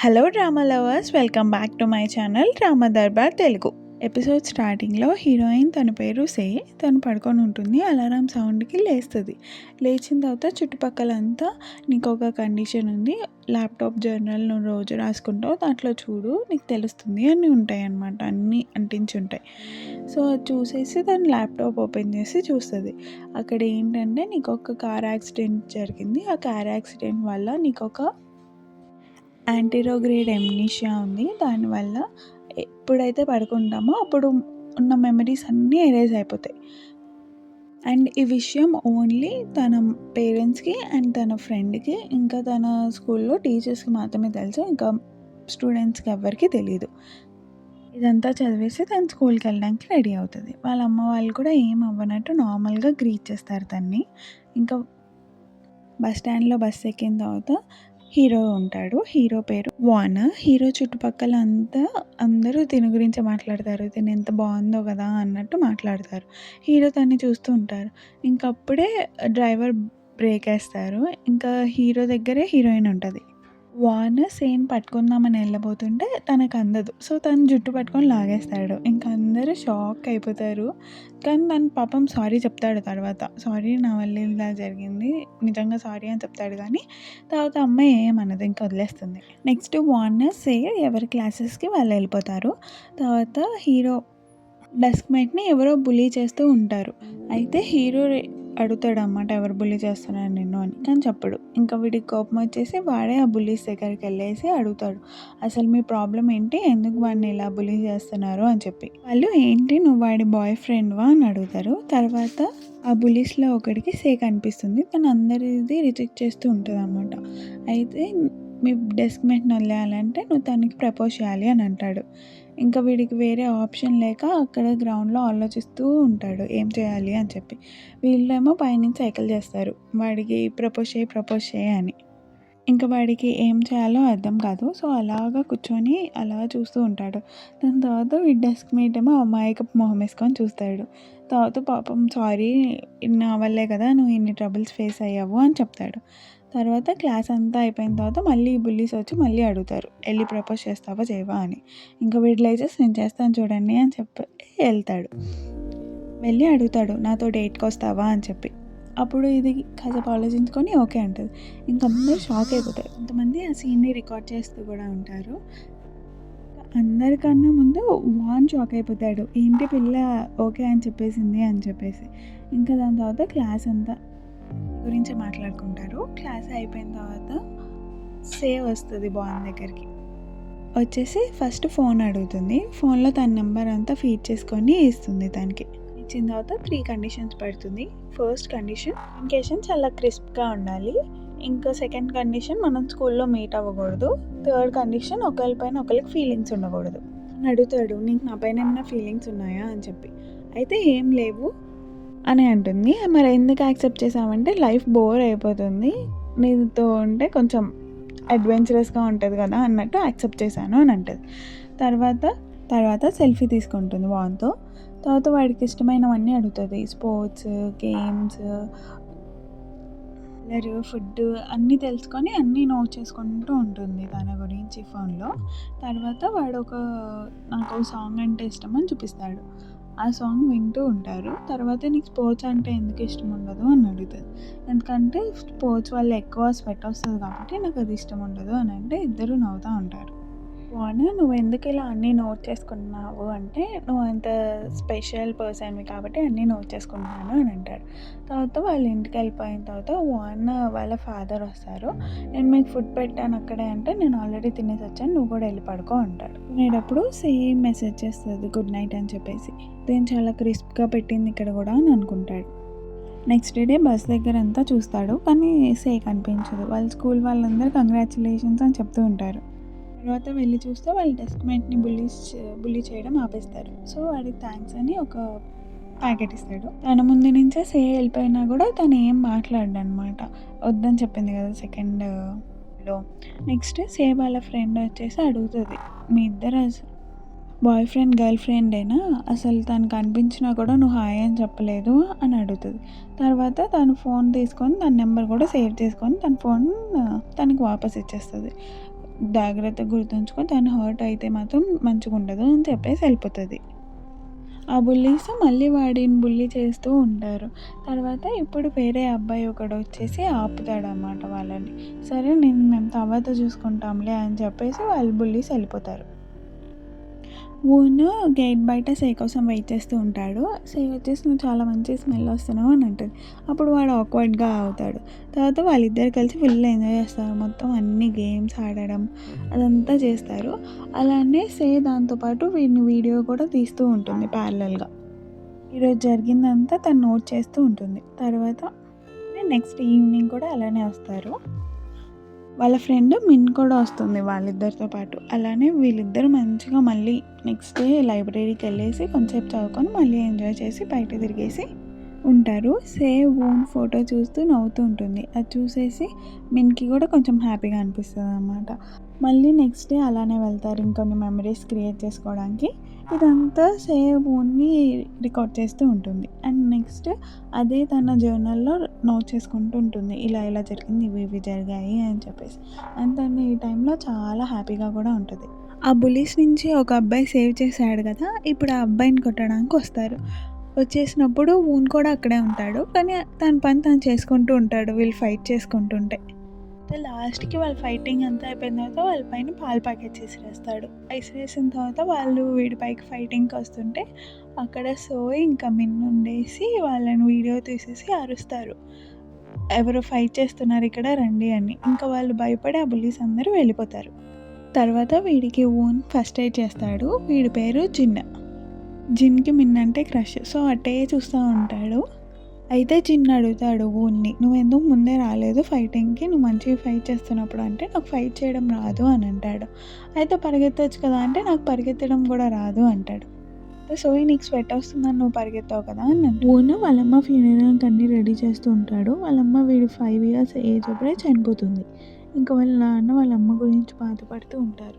Hello drama lovers, welcome back to my channel drama Darbar Telugu. Episode స్టార్టింగ్లో heroine తన పేరు సే, తను పడుకొని ఉంటుంది. అలారం సౌండ్కి లేస్తుంది. లేచిన తర్వాత చుట్టుపక్కలంతా నీకు ఒక కండిషన్ ఉంది, ల్యాప్టాప్ జర్నల్ నువ్వు రోజు రాసుకుంటావు, దాంట్లో చూడు నీకు తెలుస్తుంది అని ఉంటాయి అన్నమాట. అన్నీ అంటించి ఉంటాయి. సో అది చూసేసి తను ల్యాప్టాప్ ఓపెన్ చేసి చూస్తుంది. అక్కడ ఏంటంటే నీకు ఒక కార్ యాక్సిడెంట్ జరిగింది. ఆ కార్ యాక్సిడెంట్ వల్ల నీకు ఒక యాంటీరోగ్రేడ్ ఎమ్నీషియా ఉంది. దానివల్ల ఎప్పుడైతే పడుకుంటామో అప్పుడు ఉన్న మెమరీస్ అన్నీ ఎరేజ్ అయిపోతాయి. అండ్ ఈ విషయం ఓన్లీ తన పేరెంట్స్కి అండ్ తన ఫ్రెండ్కి ఇంకా తన స్కూల్లో టీచర్స్కి మాత్రమే తెలుసు. ఇంకా స్టూడెంట్స్కి ఎవ్వరికి తెలియదు. ఇదంతా చదివేసి తను స్కూల్కి వెళ్ళడానికి రెడీ అవుతుంది. వాళ్ళ అమ్మ వాళ్ళు కూడా ఏం అవ్వనట్టు నార్మల్గా గ్రీట్ చేస్తారు తన్ని. ఇంకా బస్ స్టాండ్లో బస్ ఎక్కిన తర్వాత హీరో ఉంటాడు. హీరో పేరు వార్నర్. హీరో చుట్టుపక్కల అందరూ తిని గురించి మాట్లాడతారు. తిని ఎంత బాగుందో కదా అన్నట్టు మాట్లాడతారు. హీరో తన్ని చూస్తూ ఉంటారు. ఇంకప్పుడే డ్రైవర్ బ్రేక్ వేస్తారు. ఇంకా హీరో దగ్గరే హీరోయిన్ ఉంటుంది. వార్నర్ సేన్ పట్టుకుందామని వెళ్ళబోతుంటే తనకు అందదు. సో తను జుట్టు పట్టుకొని లాగేస్తాడు. ఇంకా అందరూ షాక్ అయిపోతారు. కానీ తను పాపం సారీ చెప్తాడు తర్వాత. సారీ, నా వల్ల ఇలా జరిగింది, నిజంగా సారీ అని చెప్తాడు. కానీ తర్వాత అమ్మాయి ఏమన్నది, ఇంకా వదిలేస్తుంది. నెక్స్ట్ వార్నర్ సే ఎవరి క్లాసెస్కి వాళ్ళు వెళ్ళిపోతారు. తర్వాత హీరో డెస్క్ మేట్ని ఎవరో బులీ చేస్తూ ఉంటారు. అయితే హీరో అడుగుతాడు అన్నమాట, ఎవరు బుల్లీ చేస్తున్నారు నిన్ను అని. కానీ చెప్పడు. ఇంకా వీడికి కోపం వచ్చేసి వాడే ఆ బుల్లీస్ దగ్గరికి వెళ్ళేసి అడుగుతాడు, అసలు మీ ప్రాబ్లం ఏంటి, ఎందుకు వాడిని ఇలా బుల్లీ చేస్తున్నారు అని చెప్పి. వాళ్ళు ఏంటి, నువ్వు వాడి బాయ్ ఫ్రెండ్వా అని అడుగుతారు. తర్వాత ఆ బుల్లీస్లో ఒకడికి సే కనిపిస్తుంది. తను అందరిది రిజెక్ట్ చేస్తూ ఉంటుంది అన్నమాట. అయితే మీ డెస్క్ మేట్ని వదిలేయాలంటే నువ్వు తనకి ప్రపోజ్ చేయాలి అని అంటాడు. ఇంకా వీడికి వేరే ఆప్షన్ లేక అక్కడ గ్రౌండ్లో ఆలోచిస్తూ ఉంటాడు ఏం చేయాలి అని చెప్పి. వీళ్ళేమో పైనుంచి సైకిల్ చేస్తారు వాడికి ప్రపోజ్ చేయి అని. ఇంకా వాడికి ఏం చేయాలో అర్థం కాదు. సో అలాగా కూర్చొని అలా చూస్తూ ఉంటాడు. దాని తర్వాత వీడి డెస్క్ మేట్ ఏమో అమాయకపు మొహం వేసుకొని చూస్తాడు. తర్వాత పాపం సారీ, నా వల్లే కదా నువ్వు ఇన్ని ట్రబుల్స్ ఫేస్ అయ్యావు అని చెప్తాడు. తర్వాత క్లాస్ అంతా అయిపోయిన తర్వాత మళ్ళీ బుల్లీస్ వచ్చి మళ్ళీ అడుగుతారు, వెళ్ళి ప్రపోజ్ చేస్తావా చేయవా అని. ఇంకా వీడి లేచేసి నేను చేస్తాను చూడండి అని చెప్పి వెళ్తాడు. వెళ్ళి అడుగుతాడు, నాతో డేట్కి వస్తావా అని చెప్పి. అప్పుడు ఇది కాసేపు ఆలోచించుకొని ఓకే అంటుంది. ఇంకా అందరూ షాక్ అయిపోతారు. కొంతమంది ఆ సీన్ని రికార్డ్ చేస్తూ కూడా ఉంటారు. అందరికన్నా ముందు వాన్ షాక్ అయిపోతాడు, ఏంటి పిల్ల ఓకే అని చెప్పేసింది అని చెప్పేసి. ఇంకా దాని తర్వాత క్లాస్ అంతా గురించి మాట్లాడుకుంటారు. క్లాస్ అయిపోయిన తర్వాత సేవ్ వస్తుంది బాన్ దగ్గరికి. వచ్చేసి ఫస్ట్ ఫోన్ అడుగుతుంది. ఫోన్లో తన నెంబర్ అంతా ఫీడ్ చేసుకొని ఇస్తుంది. తనకి ఇచ్చిన తర్వాత 3 కండిషన్స్ పెడుతుంది. ఫస్ట్ కండిషన్, కమ్యూనికేషన్ చాలా క్రిస్ప్గా ఉండాలి. ఇంకా సెకండ్ కండిషన్, మనం స్కూల్లో మీట్ అవ్వకూడదు. థర్డ్ కండిషన్, ఒకరిపైన ఒకరికి ఫీలింగ్స్ ఉండకూడదు. అని అడుగుతాడు, నీకు నా పైన ఏమైనా ఫీలింగ్స్ ఉన్నాయా అని చెప్పి. అయితే ఏం లేవు అని అంటుంది. మరి ఎందుకు యాక్సెప్ట్ చేసామంటే లైఫ్ బోర్ అయిపోతుంది, నీతో ఉంటే కొంచెం అడ్వెంచరస్గా ఉంటుంది కదా అన్నట్టు యాక్సెప్ట్ చేశాను అని అంటుంది. తర్వాత సెల్ఫీ తీసుకుంటుంది వాన్తో. తర్వాత వాడికి ఇష్టమైనవన్నీ అడుగుతుంది, స్పోర్ట్స్, గేమ్స్, ఫుడ్ అన్నీ తెలుసుకొని అన్నీ నోట్ చేసుకుంటూ ఉంటుంది తన గురించి ఫోన్లో. తర్వాత వాడు నాకు సాంగ్ అంటే ఇష్టం అని చూపిస్తాడు. ఆ సాంగ్ వింటూ ఉంటారు. తర్వాత నీకు స్పోర్ట్స్ అంటే ఎందుకు ఇష్టం ఉండదు అని అడుగుతుంది. ఎందుకంటే స్పోర్ట్స్ వల్ల ఎక్కువ స్వెట్ వస్తుంది కాబట్టి నాకు అది ఇష్టం ఉండదు అని అంటే ఇద్దరు నవ్వుతూ ఉంటారు. వార్నర్, నువ్వు ఎందుకు ఇలా అన్నీ నోట్ చేసుకుంటున్నావు అంటే, నువ్వు అంత స్పెషల్ పర్సన్వి కాబట్టి అన్నీ నోట్ చేసుకుంటున్నాను అని అంటాడు. తర్వాత వాళ్ళ ఇంటికి వెళ్ళిపోయిన తర్వాత వార్నర్ వాళ్ళ ఫాదర్ వస్తారు. నేను మీకు ఫుడ్ పెట్టాను అక్కడే అంటే, నేను ఆల్రెడీ తినేసి వచ్చాను, నువ్వు కూడా వెళ్ళి పడుకో అంటాడు. తినేటప్పుడు సేమ్ మెసేజ్ చేస్తుంది గుడ్ నైట్ అని చెప్పేసి. నేను చాలా క్రిస్ప్గా పెట్టింది ఇక్కడ కూడా అని అనుకుంటాడు. నెక్స్ట్ డే బస్ దగ్గర అంతా చూస్తాడు, కానీ సే కనిపించదు. వాళ్ళ స్కూల్ వాళ్ళందరూ కంగ్రాచులేషన్స్ అని చెప్తూ ఉంటారు. తర్వాత వెళ్ళి చూస్తే వాళ్ళ డెస్క్ మేట్ని బుల్లీ చేయడం ఆపేస్తారు. సో వాడికి థ్యాంక్స్ అని ఒక ప్యాకెట్ ఇస్తాడు. తన ముందు నుంచే సే వెళ్ళిపోయినా కూడా తను ఏం మాట్లాడు అనమాట, వద్దని చెప్పింది కదా సెకండ్లో. నెక్స్ట్ సే వాళ్ళ ఫ్రెండ్ వచ్చేసి అడుగుతుంది, మీ ఇద్దరు బాయ్ ఫ్రెండ్ గర్ల్ ఫ్రెండేనా, అసలు తను కనిపించినా కూడా నువ్వు హాయ్ అని చెప్పలేదు అని అడుగుతుంది. తర్వాత తను ఫోన్ తీసుకొని తన నెంబర్ కూడా సేవ్ చేసుకొని తన ఫోన్ తనకి వాపస్ ఇచ్చేస్తుంది. జాగ్రత్తగా గుర్తుంచుకో, తను హర్ట్ అయితే మాత్రం మంచిగుండదు అని చెప్పేసి వెళ్ళిపోతది. ఆ బుల్లీస్ మళ్ళీ వాడిని బుల్లీ చేస్తూ ఉంటారు. తర్వాత ఇప్పుడు వేరే అబ్బాయి ఒకడొచ్చేసి ఆపుతాడనమాట వాళ్ళని. సరే మేము తర్వాత చూసుకుంటాంలే అని చెప్పేసి వాళ్ళు బుల్లీస్ వెళ్ళిపోతారు. వూను గేట్ బయట సే కోసం వెయిట్ చేస్తూ ఉంటాడు. సే వచ్చేసి "నువ్వు చాలా మంచి స్మెల్ వస్తున్నావు" అని అంటది. అప్పుడు వాడు ఆక్వర్డ్‌గా అవుతాడు. తర్వాత వాళ్ళిద్దరు కలిసి ఫుల్ ఎంజాయ్ చేస్తారు. మొత్తం అన్ని గేమ్స్ ఆడడం అదంతా చేస్తారు. అలానే సే దాంతో పాటు వీడిని వీడియో కూడా తీస్తూ ఉంటుంది ప్యారలల్‌గా. ఈరోజు జరిగిందంతా తను నోట్ చేస్తూ ఉంటుంది. తర్వాత నెక్స్ట్ ఈవినింగ్ కూడా అలానే వస్తారు. వాళ్ళ ఫ్రెండ్ మిన్ కూడా వస్తుంది వాళ్ళిద్దరితో పాటు. అలానే వీళ్ళిద్దరూ మంచిగా మళ్ళీ నెక్స్ట్ డే లైబ్రరీకి వెళ్ళేసి కొంచెంసేపు చదువుకొని మళ్ళీ ఎంజాయ్ చేసి బయట తిరిగేసి ఉంటారు. సే వూన్ ఫోటో చూస్తూ నవ్వుతూ ఉంటుంది. అది చూసేసి మిన్‌కి కూడా కొంచెం హ్యాపీగా అనిపిస్తదనమాట. మళ్ళీ నెక్స్ట్ డే అలానే వెళ్తారు ఇంకొన్ని మెమరీస్ క్రియేట్ చేసుకోవడానికి. ఇదంతా సే వూన్‌ని రికార్డ్ చేస్తూ ఉంటుంది. అండ్ నెక్స్ట్ అదే తన జర్నల్‌లో నోట్ చేసుకుంటూ ఉంటుంది. ఇలా ఇలా జరిగింది, ఇవి ఇవి జరిగాయి అని చెప్పేసి. అండ్ తను ఈ టైంలో చాలా హ్యాపీగా కూడా ఉంటది. ఆ బుల్లీస్ నుంచి ఒక అబ్బాయి సేవ్ చేశాడు కదా! ఇప్పుడు ఆ అబ్బాయిని కొట్టడానికి వస్తారు. వచ్చేసినప్పుడు వూన్ కూడా అక్కడే ఉంటాడు. కానీ తన పని తను చేసుకుంటూ ఉంటాడు వీళ్ళు ఫైట్ చేసుకుంటుంటే. లాస్ట్‌కి వాళ్ళ ఫైటింగ్ అంతా అయిపోయిన తర్వాత వాళ్ళ పైన పాల ప్యాకెట్స్ ఇసిరేస్తాడు. ఇసిరేసిన తర్వాత వాళ్ళు వీడి పైకి ఫైటింగ్‌కి వస్తుంటే అక్కడ సోయ్ ఇంకా మిన్ ఉండేసి వాళ్ళని వీడియో తీసేసి అరుస్తారు. ఎవరో ఫైట్ చేస్తున్నారు ఇక్కడ రండి అని. ఇంకా వాళ్ళు భయపడి ఆ బుల్లీస్ అందరూ వెళ్ళిపోతారు. తర్వాత వీడికి వూన్ ఫస్ట్ ఎయిడ్ చేస్తాడు. వీడి పేరు జిన్. జిన్‌కి మిన్ అంటే క్రష్. సో అట్టే చూస్తూ ఉంటాడు. అయితే జిన్ అడుగుతాడు వూన్ని, "నువ్వెందుకు ముందే రాలేదు ఫైటింగ్‌కి? నువ్వు మంచిగా ఫైట్ చేస్తున్నప్పుడు" అంటే, "నాకు ఫైట్ చేయడం రాదు" అని అంటాడు. అయితే పరిగెత్తొచ్చు కదా అంటే, "నాకు పరిగెత్తడం కూడా రాదు" అంటాడు. "సోయి నీకు స్వెట్ వస్తుందని నువ్వు పరిగెత్తావు కదా" అని అంటాడు. వూన్ వాళ్ళమ్మ ఫ్యూనరల్‌కి అన్నీ రెడీ చేస్తూ ఉంటాడు. వాళ్ళమ్మ వీడి 5 ఇయర్స్ ఏజ్ అప్పుడే చనిపోతుంది. ఇంకా వాళ్ళ నాన్న వాళ్ళ అమ్మ గురించి బాధపడుతూ ఉంటారు.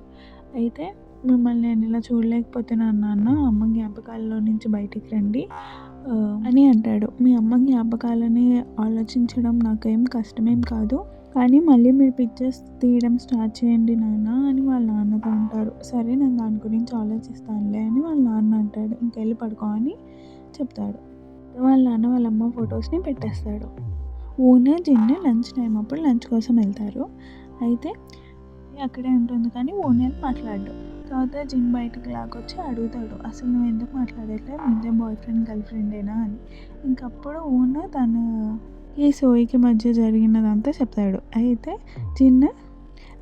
అయితే మిమ్మల్ని నేను ఇలా చూడలేకపోతున్నాను నాన్న, అమ్మ జ్ఞాపకాల్లో నుంచి బయటికి రండి అని అంటాడు. మీ అమ్మ జ్ఞాపకాలని ఆలోచించడం నాకేం కష్టమేం కాదు. కానీ మళ్ళీ మీరు పిక్చర్స్ తీయడం స్టార్ట్ చేయండి నాన్న అని వాళ్ళ నాన్నతో అంటారు. సరే నేను దాని గురించి ఆలోచిస్తానులే అని వాళ్ళ నాన్న అంటాడు. ఇంకెళ్ళి పడుకో అని చెప్తాడు. వాళ్ళ నాన్న వాళ్ళ అమ్మ ఫొటోస్‌ని పెట్టేస్తాడు. వూన్, జిన్ లంచ్ టైం అప్పుడు లంచ్ కోసం వెళ్తారు. అయితే అక్కడే ఉంటుంది కానీ వూన్ మాట్లాడడు. తర్వాత జిన్ బయటికి లాగొచ్చి అడుగుతాడు, "అసలు నువ్వు ఎందుకు మాట్లాడట్లేదు? మీ ఇద్దరు బాయ్ ఫ్రెండ్ గర్ల్ ఫ్రెండేనా" అని. ఇంకప్పుడు వూన్ తనకి సోయికి మధ్య జరిగినదంతా చెప్తాడు. అయితే జిన్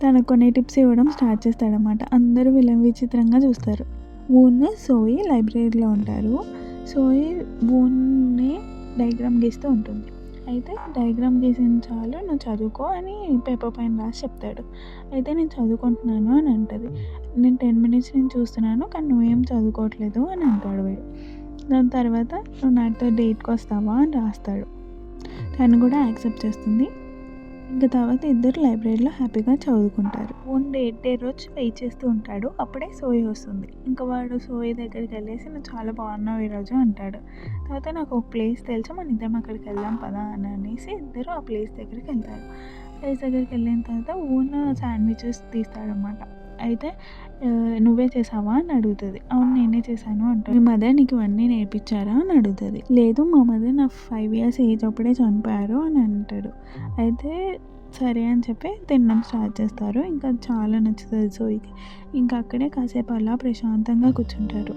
తనకు కొన్ని టిప్స్ ఇవ్వడం స్టార్ట్ చేస్తాడనమాట. అందరూ వీళ్ళని విచిత్రంగా చూస్తారు. వూన్, సోయి లైబ్రరీలో ఉంటారు. సోయి వూన్ని డయాగ్రామ్ గీస్తూ ఉంటుంది. అయితే డయాగ్రామ్ గీసిన చాలు నువ్వు చదువుకో అని పేపర్ పైన రాసి చెప్తాడు. అయితే నేను చదువుకుంటున్నాను అని అంటది. నేను 10 మినిట్స్ నుంచి చూస్తున్నాను కానీ నువ్వేం చదువుకోవట్లేదు అని అంటాడు వీడు. దాని తర్వాత నువ్వు నాతో డేట్‌కి వస్తావా అని రాస్తాడు. తను కూడా యాక్సెప్ట్ చేస్తుంది. ఇంక తర్వాత ఇద్దరు లైబ్రరీలో హ్యాపీగా చదువుకుంటారు. వన్ డే రోజు వెయిట్ చేస్తూ ఉంటాడు. అప్పుడే సోయి వస్తుంది. ఇంకా వాడు సోయి దగ్గరికి వెళ్ళేసి "నువ్వు చాలా బాగున్నావు ఈరోజు" అంటాడు. తర్వాత "నాకు ఒక ప్లేస్ తెలుసు, మన ఇద్దరం అక్కడికి వెళ్దాం పదా" అని అనేసి ఇద్దరు ఆ ప్లేస్ దగ్గరికి వెళ్తారు. ప్లేస్ దగ్గరికి వెళ్ళిన తర్వాత ఓన్ శాండ్విచెస్ తీస్తాడనమాట. అయితే "నువ్వే చేసావా" అని అడుగుతుంది. "అవును నేనే చేశాను" అంటాడు. "మీ మదర్ నీకు ఇవన్నీ నేర్పించారా" అని అడుగుతుంది. "లేదు మా మదర్ నా 5 ఇయర్స్ ఏజ్ అప్పుడే చనిపోయారు" అని అంటాడు. అయితే సరే అని చెప్పి తినడం స్టార్ట్ చేస్తారు. ఇంకా చాలా నచ్చుతుంది సోయికి. ఇంకా అక్కడే కాసేపు అలా ప్రశాంతంగా కూర్చుంటారు.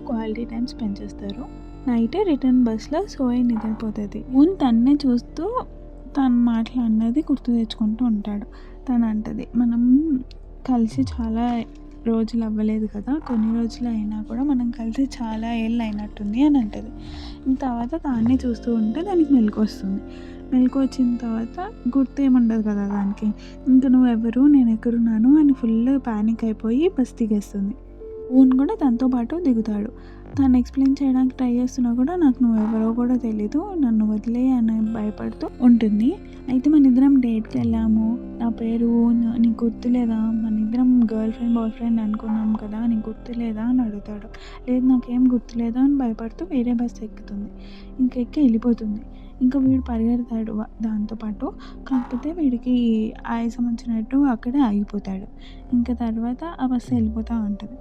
క్వాలిటీ టైం స్పెండ్ చేస్తారు. నైట్ రిటర్న్ బస్లో సోయి నిద్రపోతుంది. వూన్ తన్నే చూస్తూ తను మాట్లాడినది గుర్తు తెచ్చుకుంటూ ఉంటాడు. తను అంటది, "మనం కలిసి చాలా రోజులు అవ్వలేదు కదా, కొన్ని రోజులు అయినా కూడా మనం కలిసి చాలా ఏళ్ళు అయినట్టుంది" అని అంటది. తర్వాత దాన్ని చూస్తూ ఉంటే దానికి మెలకు వస్తుంది. మెలకు వచ్చిన తర్వాత గుర్తు ఏముండదు కదా దానికి. ఇంకా "నువ్వెవరు, నేను ఎక్కడున్నాను" అని ఫుల్ ప్యానిక్ అయిపోయి బస్ దిగేస్తుంది. వూన్ కూడా తనతో పాటు దిగుతాడు. తను ఎక్స్ప్లెయిన్ చేయడానికి ట్రై చేస్తున్నా కూడా "నాకు నువ్వెవరో కూడా తెలీదు, నన్ను వదిలే" అని భయపడుతూ ఉంటుంది. అయితే "మన ఇద్దరం డేట్కి వెళ్ళాము, నా పేరు వూన్, నీకు గుర్తులేదా? మన ఇద్దరం గర్ల్ ఫ్రెండ్ బాయ్ ఫ్రెండ్ అనుకున్నాం కదా, నీకు గుర్తులేదా" అని అడుగుతాడు. "లేదు నాకేం గుర్తులేదు" అని భయపడుతూ వేరే బస్ ఎక్కుతుంది. ఇంకెక్కి వెళ్ళిపోతుంది. ఇంకా వీడు పరిగెడతాడు దాంతోపాటు. కాకపోతే వీడికి ఆయాసం వచ్చినట్టు అక్కడే ఆగిపోతాడు. ఇంకా తర్వాత ఆ బస్సు వెళ్ళిపోతూ ఉంటుంది.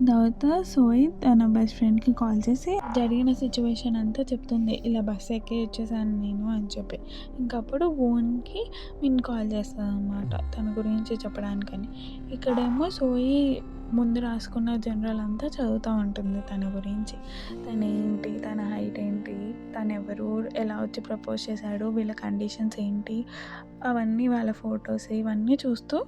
తర్వాత సోయి తన బెస్ట్ ఫ్రెండ్కి కాల్ చేసి జరిగిన సిచ్యువేషన్ అంతా చెప్తుంది, ఇలా బస్సు ఎక్కి వచ్చేసాను నేను అని చెప్పి. ఇంకప్పుడు ఓన్కి మిన్ కాల్ చేస్తుంది అన్నమాట తన గురించి చెప్పడానికని. ఇక్కడేమో సోయి ముందు రాసుకున్న జనరల్ అంతా చదువుతూ ఉంటుంది తన గురించి. తను ఏంటి, తన హైట్ ఏంటి, తను ఎవరు, ఎలా వచ్చి ప్రపోజ్ చేశాడు, వీళ్ళ కండిషన్స్ ఏంటి, అవన్నీ వాళ్ళ ఫొటోస్ ఇవన్నీ చూస్తూ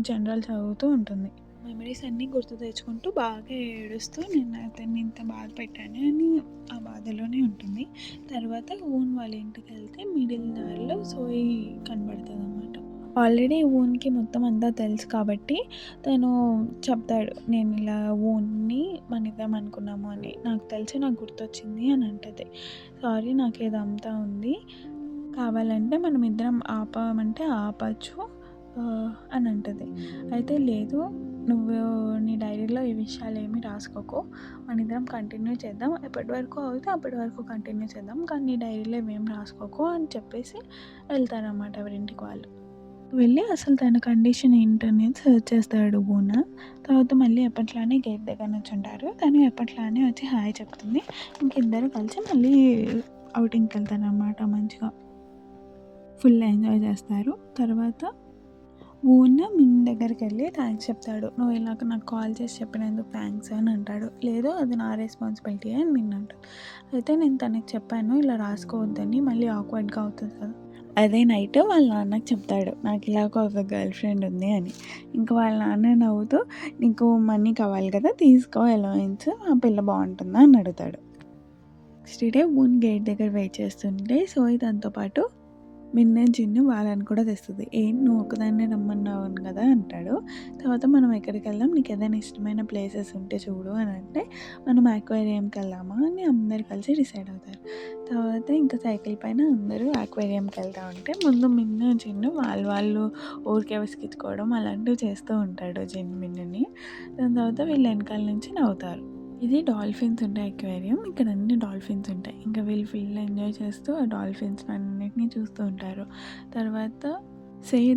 జనరల్ చదువుతూ ఉంటుంది. మెమరీస్ అన్నీ గుర్తు తెచ్చుకుంటూ బాగా ఏడుస్తూ నేను అతన్ని ఇంత బాధ పెట్టాను అని ఆ బాధలోనే ఉంటుంది. తర్వాత ఊన్ వాళ్ళ ఇంటికి వెళ్తే మిడిల్ దారిలో సోయి కనబడుతుంది అన్నమాట. ఆల్రెడీ ఊన్కి మొత్తం అంతా తెలుసు కాబట్టి తను చెప్తాడు, నేను ఇలా ఊన్ని మన ఇద్దాం అనుకున్నాము అని, నాకు తెలిసి నాకు గుర్తొచ్చింది అని అంటది. సారీ, నాకు ఇదంతా ఉంది, కావాలంటే మనం ఇద్దరం ఆపమంటే ఆపచ్చు అని అంటది. అయితే లేదు, నువ్వు నీ డైరీలో ఈ విషయాలు ఏమీ రాసుకోకు, మన ఇద్దరం కంటిన్యూ చేద్దాం, ఎప్పటి వరకు అవుతే అప్పటి వరకు కంటిన్యూ చేద్దాం, కానీ నీ డైరీలో ఏమేం రాసుకోకు అని చెప్పేసి వెళ్తారన్నమాట ఎవరింటికి వాళ్ళు. వెళ్ళి అసలు తన కండిషన్ ఏంటనేది సర్చ్ చేస్తాడు ఊన. తర్వాత మళ్ళీ ఎప్పట్లానే గేట్ దగ్గర నుంచి ఉంటారు. తను ఎప్పట్లానే వచ్చి హాయ్ చెప్తుంది. ఇంకిద్దరు కలిసి మళ్ళీ అవుటింగ్కి వెళ్తారనమాట. మంచిగా ఫుల్ ఎంజాయ్ చేస్తారు. తర్వాత ఊన మిన్ దగ్గరికి వెళ్ళి థ్యాంక్స్ చెప్తాడు. నువ్వు ఇలాగ నాకు కాల్ చేసి చెప్పినందుకు థ్యాంక్స్ అని అంటాడు. లేదు, అది నా రెస్పాన్సిబిలిటీ అని మిన్ అంటాడు. అయితే నేను తనకి చెప్పాను ఇలా రాసుకోవద్దని, మళ్ళీ ఆక్వర్డ్గా అవుతుంది కదా. అదే నైట్ వాళ్ళ నాన్నకి చెప్తాడు, నాకు ఇలాగ ఒక గర్ల్ ఫ్రెండ్ ఉంది అని. ఇంకా వాళ్ళ నాన్న నవ్వుతూ, నీకు మనీ కావాలి కదా, తీసుకో అలవెన్స్, ఆ పిల్ల బాగుంటుందా అని అడుగుతాడు. నెక్స్ట్ డే ఊన్ గేట్ దగ్గర వెయిట్ చేస్తుంటే సోయి దాంతో పాటు మిన్న చిన్ను వాళ్ళని కూడా తెస్తుంది. నువ్వు ఒకదాన్నే రమ్మన్నావు కదా అంటాడు. తర్వాత మనం ఎక్కడికి వెళ్దాం, నీకు ఏదైనా ఇష్టమైన ప్లేసెస్ ఉంటే చూడు అని అంటే, మనం ఆక్వేరియంకి వెళ్దామా అని అందరు కలిసి డిసైడ్ అవుతారు. తర్వాత ఇంకా సైకిల్ పైన అందరూ ఆక్వేరియంకి వెళ్తూ ఉంటే ముందు మిన్ను చిన్ను వాళ్ళు ఊరికే విసిగించుకోవడం అలాంటివి చేస్తూ ఉంటాడు మిన్నుని. దాని తర్వాత వీళ్ళు వెనకాల నుంచి నవ్వుతారు. ఇది డాల్ఫిన్స్ ఉంటాయి అక్వేరియం. ఇక్కడ అన్ని డాల్ఫిన్స్ ఉంటాయి. ఇంకా వీళ్ళు ఫుల్ ఎంజాయ్ చేస్తూ ఆ డాల్ఫిన్స్ అన్నిటినీ చూస్తూ ఉంటారు. తర్వాత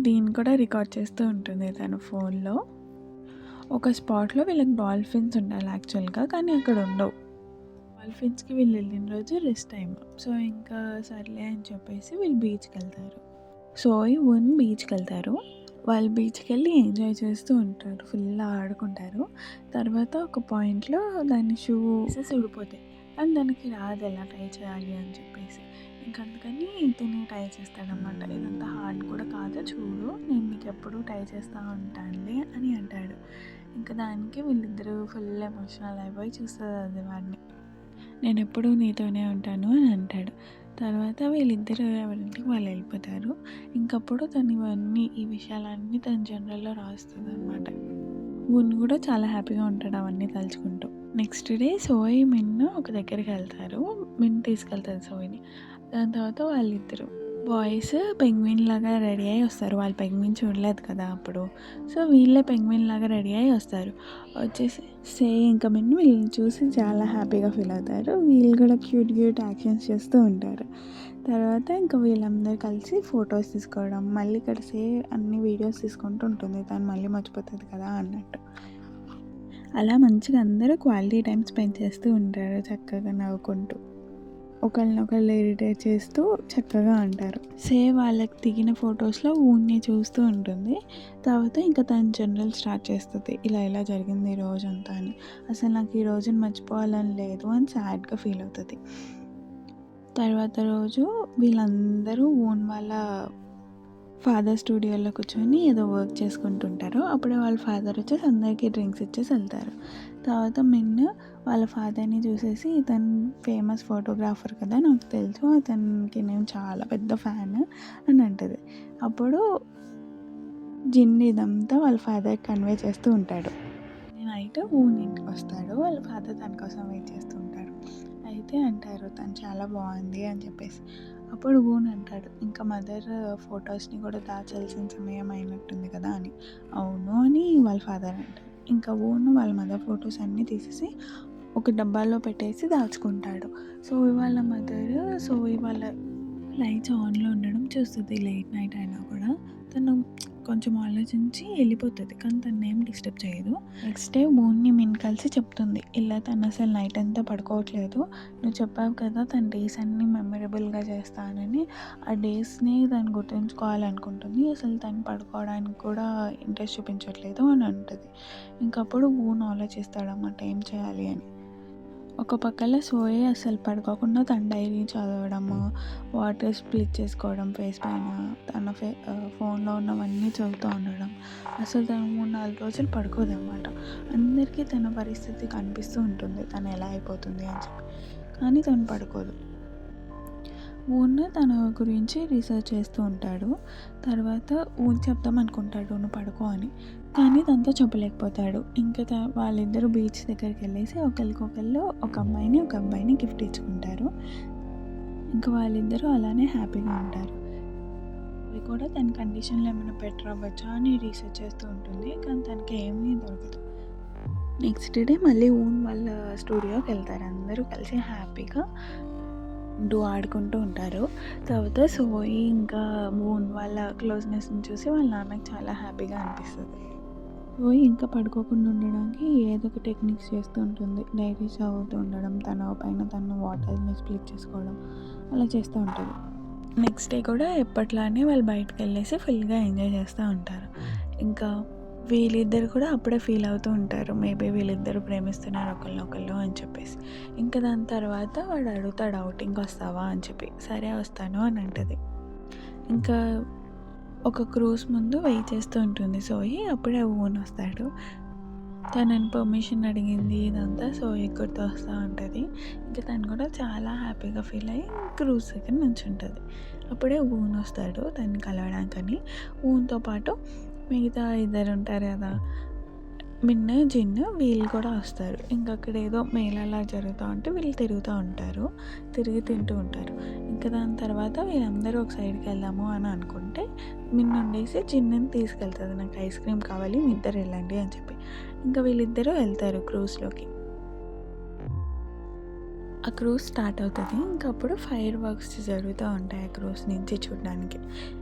దీన్ని కూడా రికార్డ్ చేస్తూ ఉంటుంది తన ఫోన్లో. ఒక స్పాట్లో వీళ్ళకి డాల్ఫిన్స్ ఉండాలి యాక్చువల్గా, కానీ అక్కడ ఉండవు. డాల్ఫిన్స్కి వీళ్ళు వెళ్ళిన రోజు రెస్ట్ టైం. సో ఇంకా సర్లే అని చెప్పేసి వీళ్ళు బీచ్కి వెళ్తారు. బీచ్కి వెళ్తారు. వాళ్ళు బీచ్కి వెళ్ళి ఎంజాయ్ చేస్తూ ఉంటారు, ఫుల్ ఆడుకుంటారు. తర్వాత ఒక పాయింట్లో దాని షూస్ ఊడిపోతాయి అండ్ దానికి రాదు ఎలా ట్రై చేయాలి అని చెప్పేసి. అందుకని ఇతనే ట్రై చేస్తాడనమాట. ఇదంతా హార్డ్ కూడా కాదు, చూడు నేను మీకు ఎప్పుడు ట్రై చేస్తూ ఉంటానులే అని అంటాడు. ఇంకా దానికి వీళ్ళిద్దరూ ఫుల్ ఎమోషనల్ అయిపోయి చూస్తుంది అది వాడిని. నేను ఎప్పుడూ నీతోనే ఉంటాను అని అంటాడు. తర్వాత వీళ్ళిద్దరు ఎవరింటికి వాళ్ళు వెళ్ళిపోతారు. ఇంకప్పుడు తను ఈ విషయాలన్నీ తన జనరల్లో రాస్తుంది అనమాట. ఊన్ కూడా చాలా హ్యాపీగా ఉంటాడు అవన్నీ తలుచుకుంటూ. నెక్స్ట్ డే సోయి మిన్ను ఒక దగ్గరికి వెళ్తారు. మిన్ తీసుకెళ్తారు సోయిని. దాని తర్వాత వాళ్ళిద్దరు బాయ్స్ పెంగ్విన్ లాగా రెడీ అయ్యి వస్తారు. వాళ్ళు పెంగ్విన్ చూడలేదు కదా అప్పుడు. సో వీళ్ళే పెంగ్విన్ లాగా రెడీ అయ్యి వస్తారు. వచ్చేసి ఇంకా మిన్ను వీళ్ళని చూసి చాలా హ్యాపీగా ఫీల్ అవుతారు. వీళ్ళు కూడా క్యూట్ యాక్షన్స్ చేస్తూ ఉంటారు. తర్వాత ఇంకా వీళ్ళందరూ కలిసి ఫొటోస్ తీసుకోవడం, మళ్ళీ కలిసి అన్ని వీడియోస్ తీసుకుంటూ ఉంటుంది. తను మళ్ళీ మర్చిపోతుంది కదా అన్నట్టు. అలా మంచిగా అందరూ క్వాలిటీ టైం స్పెండ్ చేస్తూ ఉంటారు, చక్కగా నవ్వుకుంటూ, ఒకళ్ళనొకళ్ళు ఇరిటేట్ చేస్తూ చక్కగా ఉంటారు. వాళ్ళకి దిగిన ఫొటోస్లో ఊన్ని చూస్తూ ఉంటుంది. తర్వాత ఇంకా తను జనరల్ స్టార్ట్ చేస్తుంది, ఇలా జరిగింది ఈ రోజు అంతా అని. అసలు నాకు ఈ రోజుని మర్చిపోవాలని లేదు అని సాడ్గా ఫీల్ అవుతుంది. తర్వాత రోజు వీళ్ళందరూ ఊన్ వాళ్ళ ఫాదర్ స్టూడియోలో కూర్చొని ఏదో వర్క్ చేసుకుంటుంటారు. అప్పుడే వాళ్ళ ఫాదర్ వచ్చేసి అందరికీ డ్రింక్స్ ఇచ్చేసి వెళ్తారు. తర్వాత మిన్ను వాళ్ళ ఫాదర్ని చూసేసి, ఇతను ఫేమస్ ఫోటోగ్రాఫర్ కదా, నాకు తెలుసు, అతనికి నేను చాలా పెద్ద ఫ్యాన్ అని అంటుంది. అప్పుడు ఇదంతా వాళ్ళ ఫాదర్కి కన్వే చేస్తూ ఉంటాడు. నైట్ ఊన్ ఇంటికి వస్తాడు. వాళ్ళ ఫాదర్ తన కోసం వెయిట్ చేస్తూ ఉంటారు. అయితే అంటారు తను చాలా బాగుంది అని చెప్పేసి. అప్పుడు ఊన్ అంటాడు, ఇంకా మదర్ ఫొటోస్ని కూడా దాచాల్సిన సమయం అయినట్టుంది కదా అని. అవును అని వాళ్ళ ఫాదర్ అంటారు. ఇంకా ఊన్ వాళ్ళ మదర్ ఫొటోస్ అన్నీ తీసేసి ఒక డబ్బాలో పెట్టేసి దాచుకుంటాడు. వాళ్ళ మదర్ వాళ్ళ లైట్స్ ఆన్‌లో ఉండడం చూస్తది లేట్ నైట్ అయినా కూడా. తను కొంచెం ఆలోచించి ఎళ్ళిపోతది. కానీ తననేం డిస్టర్బ్ చేయదు. నెక్స్ట్ డే మూన్‌ని మిన్ కలిసి చెప్తుంది. ఇలా తనసలు నైట్ అంతా పడుకోవట్లేదు. నువ్వు చెప్పావు కదా తన డేస్ అన్నీ మెమరబుల్‌గా చేస్తానని. ఆ డేస్‌ని తను గుర్తుంచుకోవాలనుకుంటుంది. అసలు తను పడుకోవడానికి కూడా ఇంట్రెస్ట్ చూపించట్లేదు అని అంటది. ఇంకప్పుడు మూన్ ఆలోచిస్తాడనమాట ఏం చేయాలి అని. ఒక పక్కల సోయే అసలు పడుకోకుండా తన డైరీ చదవడము, వాటర్ స్ప్లిట్ చేసుకోవడం ఫేస్ పైన, తన ఫోన్‌లో ఉన్నవన్నీ చదువుతూ ఉండడం. అసలు తను 3, 4 రోజులు పడుకోదనమాట. అందరికీ తన పరిస్థితి కనిపిస్తూ ఉంటుంది. తను ఎలా అయిపోతుంది అని చెప్పి. కానీ తను పడుకోదు. ఊన్ తన గురించి రీసెర్చ్ చేస్తూ ఉంటాడు. తర్వాత ఊన్ చెప్దాం అనుకుంటాడు నువ్వు పడుకో అని. కానీ తనతో చెప్పలేకపోతాడు. ఇంకా వాళ్ళిద్దరూ బీచ్ దగ్గరికి వెళ్ళేసి ఒకళ్ళకొకళ్ళు ఒక అబ్బాయిని గిఫ్ట్ ఇచ్చుకుంటారు. ఇంకా వాళ్ళిద్దరూ అలానే హ్యాపీగా ఉంటారు. అవి కూడా తన కండిషన్‌లో ఏమైనా బెటర్ అవ్వచ్చా అని రీసెర్చ్ చేస్తూ ఉంటుంది. కానీ తనకి ఏమీ దొరకదు. నెక్స్ట్ డే మళ్ళీ ఊన్ వాళ్ళ స్టూడియోకి వెళ్తారు. అందరూ కలిసి హ్యాపీగా ఆడుకుంటూ ఉంటారు. తర్వాత సోయి ఇంకా మూన్ వాళ్ళ క్లోజ్‌నెస్‌ని చూసి వాళ్ళ నాన్నకి చాలా హ్యాపీగా అనిపిస్తది. సోయి ఇంకా పడుకోకుండా ఉండడానికి ఏదో ఒక టెక్నిక్స్ చేస్తూ ఉంటుంది. డైరీ చదువుతూ ఉండడం, తన పైన తను వాటర్‌ని స్ప్లిట్ చేసుకోవడం అలా చేస్తూ ఉంటుంది. నెక్స్ట్ డే కూడా ఎప్పట్లానే వాళ్ళు బయటకెళ్ళేసి ఫుల్‌గా ఎంజాయ్ చేస్తూ ఉంటారు. ఇంకా వీళ్ళిద్దరు కూడా అప్పుడే ఫీల్ అవుతూ ఉంటారు. మేబీ వీళ్ళిద్దరూ ప్రేమిస్తున్నారు ఒకళ్ళనొకళ్ళు అని చెప్పేసి. ఇంకా దాని తర్వాత వాడు అడుగుతాడు ఔటింగ్‌కి వస్తావా అని చెప్పి. సరే వస్తాను అని అంటది. ఇంకా ఒక క్రూజ్ ముందు వెయిట్ చేస్తూ ఉంటుంది సోయి. అప్పుడే ఊన్ వస్తాడు. తనని పర్మిషన్ అడిగింది ఇదంతా సోయి గుర్తు వస్తూ ఉంటుంది. ఇంకా తను కూడా చాలా హ్యాపీగా ఫీల్ అయ్యి క్రూజ్ దగ్గర నుంచుంటది. అప్పుడే ఊన్ వస్తాడు తనని కలవడానికని. ఊన్‌తో పాటు మిగతా ఇద్దరు ఉంటారు కదా! మిన్, జిన్ వీళ్ళు కూడా వస్తారు. ఇంక అక్కడ ఏదో మేళాలా జరుగుతా ఉంటే వీళ్ళు తిరుగుతూ ఉంటారు. తిరిగి తింటూ ఉంటారు. ఇంకా దాని తర్వాత వీళ్ళందరూ ఒక సైడ్‌కి వెళ్దాము అని అనుకుంటే మిన్ ఉండేసి జిన్నుని తీసుకెళ్తది. నాకు ఐస్ క్రీమ్ కావాలి మీ ఇద్దరు వెళ్ళండి అని చెప్పి. ఇంకా వీళ్ళిద్దరూ వెళ్తారు క్రూజ్‌లోకి. ఆ క్రూజ్ స్టార్ట్ అవుతది. ఇంక అప్పుడు ఫైర్ వర్క్స్ జరుగుతూ ఉంటాయి ఆ క్రూజ్ నుంచి చూడడానికి.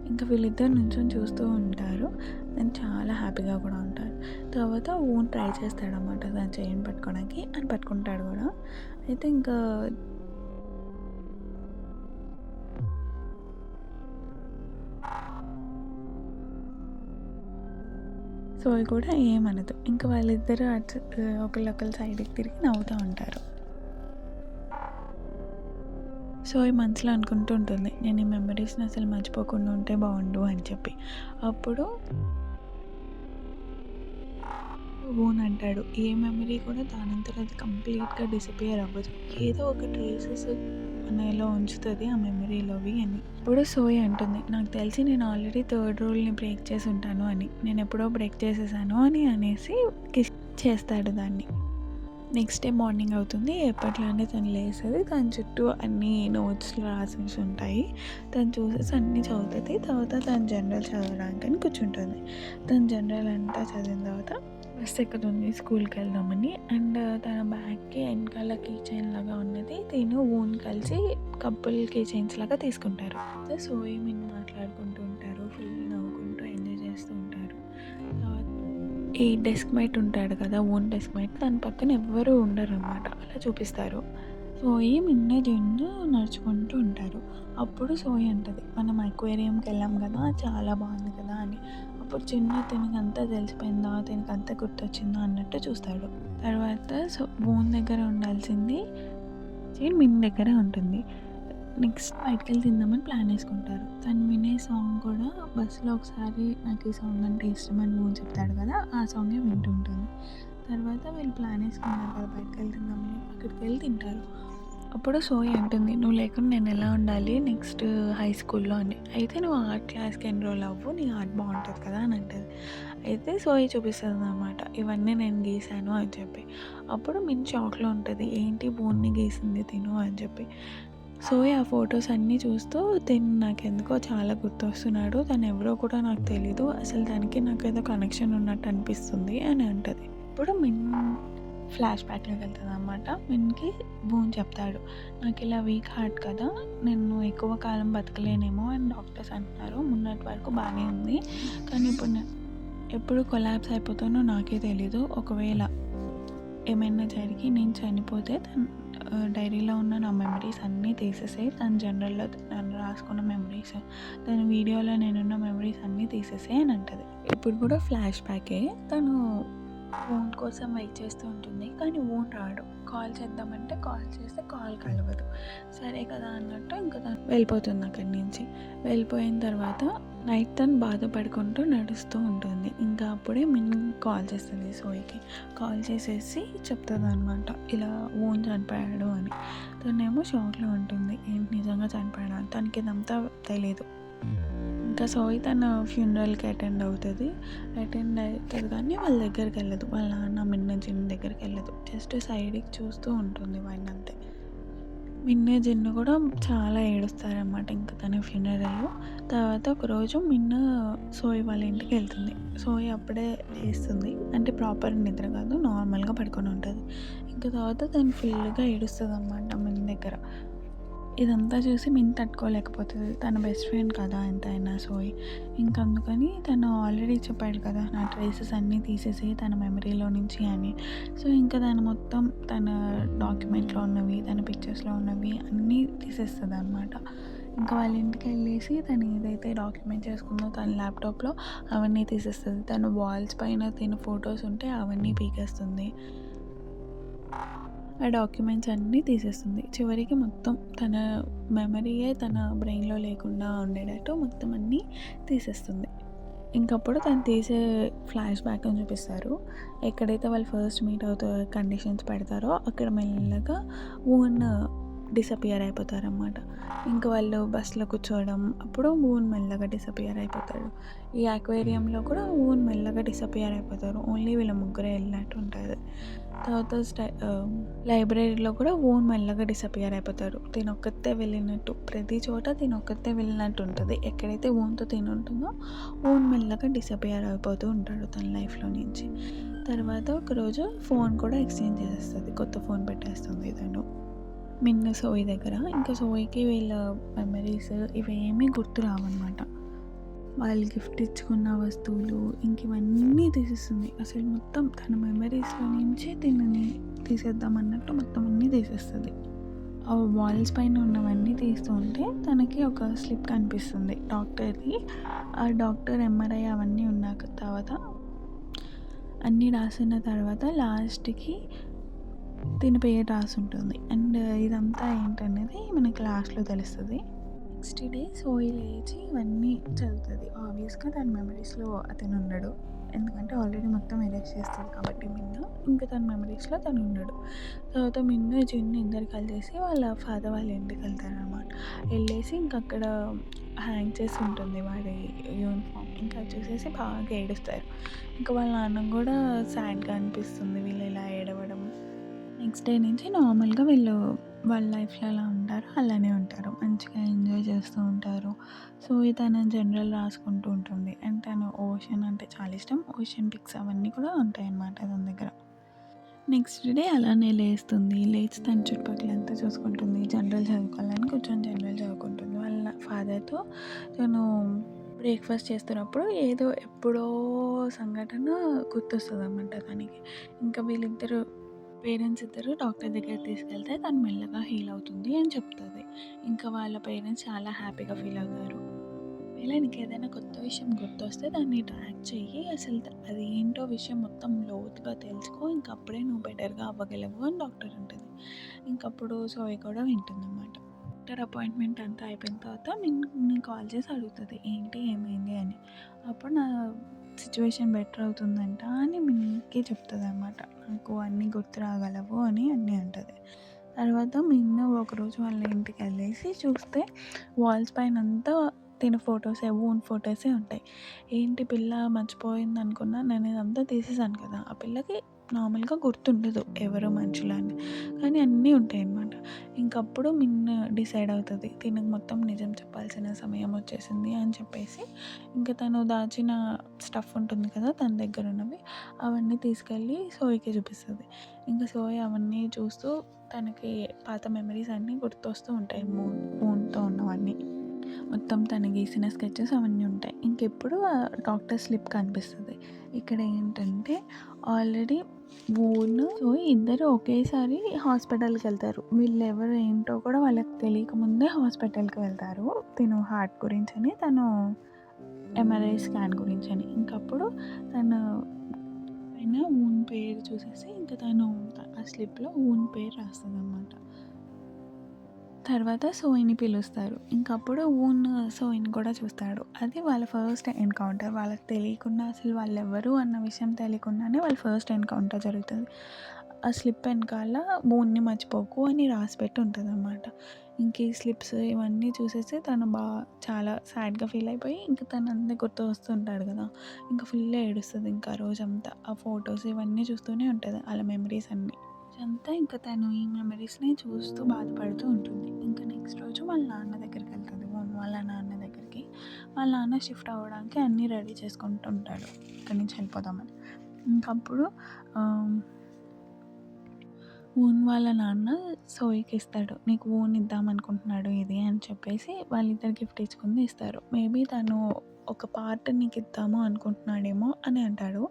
ఇంకా వీళ్ళిద్దరు నుంచొని చూస్తూ ఉంటారు. అండ్ చాలా హ్యాపీగా కూడా ఉంటారు. తర్వాత ఊన్ ట్రై చేస్తాడనమాట దాని చెయ్యిని పట్టుకోవడానికి. అని పట్టుకుంటాడు కూడా. అయితే ఇంకా సోయి కూడా ఏమనదు. ఇంకా వాళ్ళిద్దరూ ఒకళ్ళొకళ్ళు సైడ్‌కి తిరిగి నవ్వుతూ ఉంటారు. సోయి మనసులో అనుకుంటూ ఉంటుంది. నేను ఈ మెమరీస్‌ని అసలు మర్చిపోకుండా ఉంటే బావుండు అని చెప్పి. అప్పుడు ఊన్ అంటాడు. ఏ మెమరీ కూడా దానంతట అది కంప్లీట్‌గా డిసపియర్ అవ్వదు. ఏదో ఒక ట్రేసెస్ మనలో ఉంచుతది ఆ మెమరీలోవి అని. ఇప్పుడు సోయి అంటుంది. నాకు తెలిసి నేను ఆల్రెడీ థర్డ్ రూల్‌ని బ్రేక్ చేసి ఉంటాను అని. నేను ఎప్పుడో బ్రేక్ చేసేసాను అని అనేసి కిస్ చేస్తాడు దాన్ని. నెక్స్ట్ డే మార్నింగ్ అవుతుంది. ఎప్పట్లానే తను లేస్తది. తన చుట్టూ అన్ని నోట్స్‌లు రాసేసి ఉంటాయి. తను చూసేసి అన్నీ చదువుతది. తర్వాత తను జనరల్ చదవడానికని కూర్చుంటుంది. తను జనరల్ అంతా చదివిన తర్వాత బస్ ఎక్కుతుంది స్కూల్‌కి వెళ్దామని. అండ్ తన బ్యాగ్‌కి వెనకాల కీ చైన్ లాగా ఉన్నది తిను ఊన్ కలిసి కపుల్ కీ చైన్స్ లాగా తీసుకుంటారు. సోయి మిన్ మాట్లాడుకుంటూ ఉంటారు. ఫుల్ నవ్వుకుంటూ ఎంజాయ్ చేస్తూ ఉంటారు. ఈ డెస్క్ మేట్ ఉంటాడు కదా! ఓన్ డెస్క్ మేట్ దాని పక్కన ఎవ్వరూ ఉండరనమాట. అలా చూపిస్తారు. సోయి, మిన్ను, జిన్ను నడుచుకుంటూ ఉంటారు. అప్పుడు సోయి అంటది, మనం అక్వేరియంకి వెళ్ళాం కదా! చాలా బాగుంది కదా అని. అప్పుడు జిన్ను తినకంతా తెలిసిపోయిందా? తినకంతా గుర్తొచ్చిందా? అన్నట్టు చూస్తాడు. తర్వాత ఓన్ దగ్గర ఉండాల్సింది మిన్ దగ్గర ఉంటుంది. నెక్స్ట్ బయటికెళ్ళి తిందామని ప్లాన్ వేసుకుంటారు. తను వినే సాంగ్ కూడా బస్సులో ఒకసారి నాకు ఈ సాంగ్ అంటే ఇష్టమని నువ్వు చెప్తాడు కదా! ఆ సాంగే వింటూ ఉంటుంది. తర్వాత వీళ్ళు ప్లాన్ వేసుకున్నారు కదా బయటికెళ్ళి తిందామని. అక్కడికి వెళ్ళి తింటారు. అప్పుడు సోయి అంటుంది నువ్వు లేకుండా నేను ఎలా ఉండాలి నెక్స్ట్ హై స్కూల్‌లో అని. అయితే నువ్వు ఆర్ట్ క్లాస్‌కి ఎన్రోల్ అవ్వు. నీ ఆర్ట్ బాగుంటుంది కదా అని అంటది. అయితే సోయి చూపిస్తదనమాట. ఇవన్నీ నేను గీసాను అని చెప్పి. అప్పుడు మిన్ షాక్‌లో ఉంటది. ఏంటి బోన్ని గీసింది తిను అని చెప్పి. సోయి ఆ ఫొటోస్ అన్నీ చూస్తూ తిను నాకెందుకో చాలా గుర్తొస్తున్నాడు. తను ఎవరో కూడా నాకు తెలీదు. అసలు దానికి నాకేదో కనెక్షన్ ఉన్నట్టు అనిపిస్తుంది అని అంటది. ఇప్పుడు మిన్ ఫ్లాష్ బ్యాక్‌లోకి వెళ్తదనమాట. మిన్‌కి బూన్ చెప్తాడు. నాకిలా వీక్ హార్ట్ కదా! నేను ఎక్కువ కాలం బతకలేనేమో అని డాక్టర్స్ అంటున్నారు. మొన్నటి వరకు బానే ఉంది. కానీ ఇప్పుడు ఎప్పుడు కొలాప్స్ అయిపోతానో నాకే తెలీదు. ఒకవేళ ఏమైనా జరిగి నేను చనిపోతే డైరీలో ఉన్న నా మెమరీస్ అన్నీ తీసేసేయి. తను జనరల్‌లో నన్ను రాసుకున్న మెమరీస్, తన వీడియోలో నేనున్న మెమరీస్ అన్నీ తీసేసేయి అని అంటది. ఇప్పుడు కూడా ఫ్లాష్ బ్యాకే. తను వూన్ కోసం వెయిట్ చేస్తూ ఉంటుంది. కానీ వూన్ రాడు. కాల్ చేద్దామంటే కాల్ చేస్తే కాల్ కలవదు. సరే కదా అన్నట్టు ఇంకా తను వెళ్ళిపోతుంది అక్కడి నుంచి. వెళ్ళిపోయిన తర్వాత నైట్ తను బాధపడుకుంటూ నడుస్తూ ఉంటుంది. ఇంకా అప్పుడే మిన్ కాల్ చేస్తుంది సోయికి. కాల్ చేసేసి చెప్తుందనమాట, ఇలా వూన్ చనిపోయాడు అని. తనేమో షాక్లో ఉంటుంది. ఏంటి నిజంగా చనిపోయాడా అని. తనకి ఇదంతా తెలీదు. ఇంకా సోయి తన ఫ్యూనరల్‌కి అటెండ్ అవుతుంది కానీ వాళ్ళ దగ్గరికి వెళ్ళదు. వాళ్ళ నాన్న మిన్న జిన్ దగ్గరికి వెళ్ళదు. జస్ట్ సైడ్‌కి చూస్తూ ఉంటుంది వాడినంతే. మిన్న జిన్ కూడా చాలా ఏడుస్తారనమాట ఇంకా తన ఫ్యూనరల్. తర్వాత ఒకరోజు మిన్న సోయి వాళ్ళ ఇంటికి వెళ్తుంది. సోయి అప్పుడే లేస్తుంది. అంటే ప్రాపర్ నిద్ర కాదు, నార్మల్‌గా పడుకొని ఉంటుంది. ఇంకా తర్వాత తను ఫుల్‌గా ఏడుస్తుందనమాట మిన్న దగ్గర. ఇదంతా చూసి మిన్ తట్టుకోలేకపోతుంది. తన బెస్ట్ ఫ్రెండ్ కదా ఎంతైనా సోయి. ఇంక అందుకని తను ఆల్రెడీ చెప్పాడు కదా, నా ట్రేసెస్ అన్నీ తీసేసి తన మెమరీలో నుంచి అని. సో ఇంకా తను మొత్తం తన డాక్యుమెంట్లో ఉన్నవి, తన పిక్చర్స్లో ఉన్నవి అన్నీ తీసేస్తుందనమాట. ఇంకా వాళ్ళ ఇంటికి వెళ్ళేసి తను ఏదైతే డాక్యుమెంట్ చేసుకుందో తన ల్యాప్టాప్లో అవన్నీ తీసేస్తుంది. తను వాల్స్ పైన తిన ఫొటోస్ ఉంటే అవన్నీ పీకేస్తుంది. ఆ డాక్యుమెంట్స్ అన్నీ తీసేస్తుంది. చివరికి మొత్తం తన మెమరీయే తన బ్రెయిన్‌లో లేకుండా ఉండేటట్టు మొత్తం అన్నీ తీసేస్తుంది. ఇంకప్పుడు తను తీసే ఫ్లాష్ బ్యాక్ అని చూపిస్తారు. ఎక్కడైతే వాళ్ళు ఫస్ట్ మీట్ అవుతూ కండిషన్స్ పెడతారో అక్కడ మెల్లగా వూన్ డిసపియర్ అయిపోతారనమాట. ఇంక వాళ్ళు బస్‌లో కూర్చోవడం, అప్పుడు వూన్ మెల్లగా డిసపియర్ అయిపోతాడు. ఈ అక్వేరియంలో కూడా వూన్ మెల్లగా డిసపియర్ అయిపోతారు. ఓన్లీ వీళ్ళ ముగ్గురే వెళ్ళినట్టు ఉంటది. తర్వాత లైబ్రరీలో కూడా వూన్ మెల్లగా డిసపియర్ అయిపోతారు. తినొక్కతే వెళ్ళినట్టు, ప్రతి చోట తినొక్కతే వెళ్ళినట్టు ఉంటుంది. ఎక్కడైతే వూన్‌తో తినుంటుందో వూన్ మెల్లగా డిసపియర్ అయిపోతూ ఉంటాడు తన లైఫ్‌లో నుంచి. తర్వాత ఒకరోజు ఫోన్ కూడా ఎక్స్చేంజ్ చేసేస్తుంది. కొత్త ఫోన్ పెట్టేస్తుంది తను మిన్న సోయి దగ్గర. ఇంకా సోయికి వీళ్ళ మెమరీస్ ఇవేమీ గుర్తు రావన్నమాట. వాళ్ళు గిఫ్ట్ ఇచ్చుకున్న వస్తువులు ఇంక ఇవన్నీ తీసేస్తుంది. అసలు మొత్తం తన మెమరీస్‌లో నుంచి దీనిని తీసేద్దాం అన్నట్టు మొత్తం అన్నీ తీసేస్తుంది. ఆ వాల్స్ పైన ఉన్నవన్నీ తీస్తూ ఉంటే తనకి ఒక స్లిప్ కనిపిస్తుంది డాక్టర్‌ది. ఆ డాక్టర్ ఎంఆర్ఐ అవన్నీ ఉన్నాక తర్వాత అన్నీ రాసిన తర్వాత లాస్ట్‌కి దీని పేరు రాసుంటుంది. అండ్ ఇదంతా ఏంటనేది మనకి లాస్ట్‌లో తెలుస్తది. నెక్స్ట్ డే సోయి లేచి ఇవన్నీ చదువుతుంది. ఆబ్వియస్‌గా తన మెమరీస్‌లో అతను ఉండడు. ఎందుకంటే ఆల్రెడీ మొత్తం ఎరేజ్ చేస్తది కాబట్టి మిన్ను. ఇంకా తన మెమరీస్‌లో తను ఉండడు. తర్వాత మిన్ను, జిన్ ఇద్దరు కలిసేసి వాళ్ళ ఫాదర్ వాళ్ళ ఇంటికి వెళ్తారనమాట. వెళ్ళేసి ఇంక అక్కడ హ్యాంగ్ చేసి ఉంటుంది వాడి యూనిఫామ్. ఇంకా అది చూసేసి బాగా ఏడుస్తారు. ఇంకా వాళ్ళ నాన్నకి కూడా సాడ్‌గా అనిపిస్తుంది వీళ్ళు ఇలా ఏడవడం. నెక్స్ట్ డే నుంచి నార్మల్‌గా వీళ్ళు వాళ్ళ లైఫ్‌లో ఎలా ఉంటారో అలానే ఉంటారు. మంచిగా ఎంజాయ్ చేస్తూ ఉంటారు. సో తను జనరల్ రాసుకుంటూ ఉంటుంది. అండ్ తను ఓషన్ అంటే చాలా ఇష్టం. ఓషన్ పిక్స్ అవన్నీ కూడా ఉంటాయన్నమాట తన దగ్గర. నెక్స్ట్ డే అలానే లేస్తుంది. లేచి తన చుట్టుపక్కలంతా చూసుకుంటుంది. జనరల్ చదువుకోవాలని కూర్చొని జనరల్ చదువుకుంటుంది. వాళ్ళ ఫాదర్‌తో తను బ్రేక్‌ఫాస్ట్ చేస్తున్నప్పుడు ఏదో ఎప్పుడో సంఘటన గుర్తొస్తదనమాట తనకి. ఇంకా వీళ్ళిద్దరూ పేరెంట్స్ ఇద్దరు డాక్టర్ దగ్గరికి తీసుకెళ్తే తను మెల్లగా హీల్ అవుతుంది అని చెప్తుంది. ఇంకా వాళ్ళ పేరెంట్స్ చాలా హ్యాపీగా ఫీల్ అవుతారు. ఒకవేళ నీకేదైనా కొత్త విషయం గుర్తొస్తే దాన్ని ట్రాక్ చెయ్యి. అసలు అది ఏంటో విషయం మొత్తం లోతుగా తెలుసుకో. ఇంకప్పుడే నువ్వు బెటర్‌గా అవ్వగలవు అని డాక్టర్ అంటుంది. ఇంకప్పుడు సోయి కూడా వింటుందన్నమాట. డాక్టర్ అపాయింట్మెంట్ అంతా అయిపోయిన తర్వాత మిన్‌ని కాల్ చేసి అడుగుతుంది, ఏంటి ఏమైంది అని. అప్పుడు నా సిచ్యువేషన్ బెటర్ అవుతుందంట అని మిన్‌కి చెప్తుందనమాట. నాకు అన్నీ గుర్తు రాగలవు అని అన్నీ అంటది. తర్వాత మిన్ను ఒకరోజు వాళ్ళ ఇంటికి వెళ్ళేసి చూస్తే వాల్స్ పైన అంతా తిన ఫొటోసే, ఓన్ ఫొటోసే ఉంటాయి. ఏంటి పిల్ల మర్చిపోయింది అనుకున్నా, నేను ఇదంతా తీసేసాను కదా! ఆ పిల్లకి నార్మల్‌గా గుర్తుండదు ఎవరు మనుషులని. కానీ అన్నీ ఉంటాయన్నమాట. ఇంకప్పుడు డిసైడ్ అవుతది. తినకు మొత్తం నిజం చెప్పాల్సిన సమయం వచ్చేసింది అని చెప్పేసి, ఇంక తను దాచిన స్టఫ్ ఉంటుంది కదా! తన దగ్గర ఉన్నవి అవన్నీ తీసుకెళ్ళి సోయికి చూపిస్తది. ఇంక సోయ్ అవన్నీ చూస్తూ తనకి పాత మెమరీస్ అన్నీ గుర్తొస్తూ ఉంటాయి. మూన్‌తో ఉన్నవన్నీ. మొత్తం తను గీసిన స్కెచెస్ అవన్నీ ఉంటాయి. ఇంకెప్పుడు డాక్టర్ స్లిప్ కనిపిస్తది. ఇక్కడ ఏంటంటే ఆల్రెడీ సోయ్ ఇద్దరు ఒకేసారి హాస్పిటల్‌కెళ్తారు. వీళ్ళెవరు ఏంటో కూడా వాళ్ళకి తెలియకముందే హాస్పిటల్‌కి వెళ్తారు. తిను హార్ట్ గురించని, తను ఎంఆర్ఐ స్కాన్ గురించని. ఇంకప్పుడు తను పైన వూన్ పేరు చూసేసి ఇంక తను ఆ స్లిప్‌లో వూన్ పేరు రాస్తదనమాట. తర్వాత సోయిని పిలుస్తారు. ఇంకప్పుడు సోయిని కూడా చూస్తాడు. అది వాళ్ళ ఫస్ట్ ఎన్‌కౌంటర్. వాళ్ళకి తెలియకుండా అసలు వాళ్ళెవ్వరు అన్న విషయం తెలియకుండానే వాళ్ళ ఫస్ట్ ఎన్‌కౌంటర్ జరుగుతది. ఆ స్లిప్ వెనకాల మూన్‌ని మర్చిపోకు అని రాసిపెట్టి ఉంటదనమాట. ఇంక ఈ స్లిప్స్ ఇవన్నీ చూసేసి తను చాలా సాడ్‌గా ఫీల్ అయిపోయి ఇంక తను అన్నీ గుర్తు వస్తూ ఉంటాడు కదా! ఇంక ఫుల్ ఏడుస్తది ఇంకా ఆ రోజంతా. ఆ ఫోటోస్ ఇవన్నీ చూస్తూనే ఉంటది. ఆళ్ళ మెమరీస్ అన్నీ. రోజంతా ఇంక తను ఈ మెమరీస్‌ని చూస్తూ బాధపడుతూ ఉంటుంది. ఇంక నెక్స్ట్ రోజు వాళ్ళ నాన్న దగ్గరికెళ్తది. వాళ్ళ నాన్న దగ్గరికి. వాళ్ళ నాన్న షిఫ్ట్ అవ్వడానికి అన్నీ రెడీ చేసుకుంటూ ఉంటాడు. ఇక్కడి నుంచి వెళ్ళిపోదామని. ఇంకప్పుడు ఆహ్, వాళ్ళ నాన్న సోయికి ఇస్తాడు. నీకు ఇద్దాం అనుకుంటున్నాడు ఇది అని చెప్పేసి వాళ్ళిద్దరు గిఫ్ట్ ఇచ్చుకుంది ఇస్తారు. మేబీ తను ఒక పార్ట్ నీకు ఇద్దాము అనుకుంటున్నాడేమో అని అంటాడు.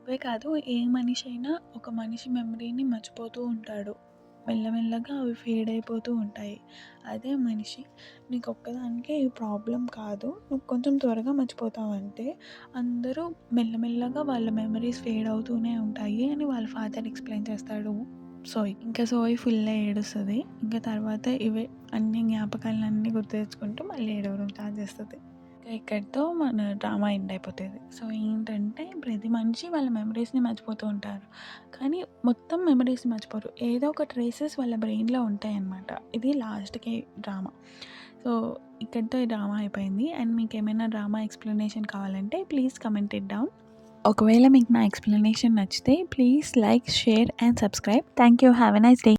అవే కాదు ఏ మనిషి అయినా ఒక మనిషి మెమరీని మర్చిపోతూ ఉంటాడు. మెల్లమెల్లగా అవి ఫేడ్ అయిపోతూ ఉంటాయి. అదే మనిషి నీకొక్కదానికే ఈ ప్రాబ్లమ్ కాదు. నువ్వు కొంచెం త్వరగా మర్చిపోతావంటే అందరూ మెల్లమెల్లగా వాళ్ళ మెమరీస్ ఫేడ్ అవుతూనే ఉంటాయి అని వాళ్ళ ఫాదర్ ఎక్స్‌ప్లెయిన్ చేస్తాడు సోయ్. ఇంకా సోయ్ ఫుల్‌గా ఏడుస్తది. ఇంకా తర్వాత ఇవే అన్ని జ్ఞాపకాలన్నీ గుర్తు తెచ్చుకుంటూ మళ్ళీ ఏడవడం స్టార్ట్ చేస్తది. ఇంకా ఇక్కడితో మన డ్రామా ఎండ్ అయిపోతది. సో ఏంటంటే ప్రతి మనిషి వాళ్ళ మెమరీస్‌ని మర్చిపోతూ ఉంటారు. కానీ మొత్తం మెమరీస్‌ని మర్చిపోరు. ఏదో ఒక ట్రేసెస్ వాళ్ళ బ్రెయిన్‌లో ఉంటాయన్నమాట. ఇది లాస్ట్‌కి డ్రామా. సో ఇక్కడితో ఈ డ్రామా అయిపోయింది. అండ్ మీకేమైనా డ్రామా ఎక్స్‌ప్లనేషన్ కావాలంటే ప్లీజ్ కమెంట్ ఇట్ డౌన్. ఒకవేళ మీకు నా ఎక్స్‌ప్లనేషన్ నచ్చితే please like, share and subscribe. Thank you. Have a nice day.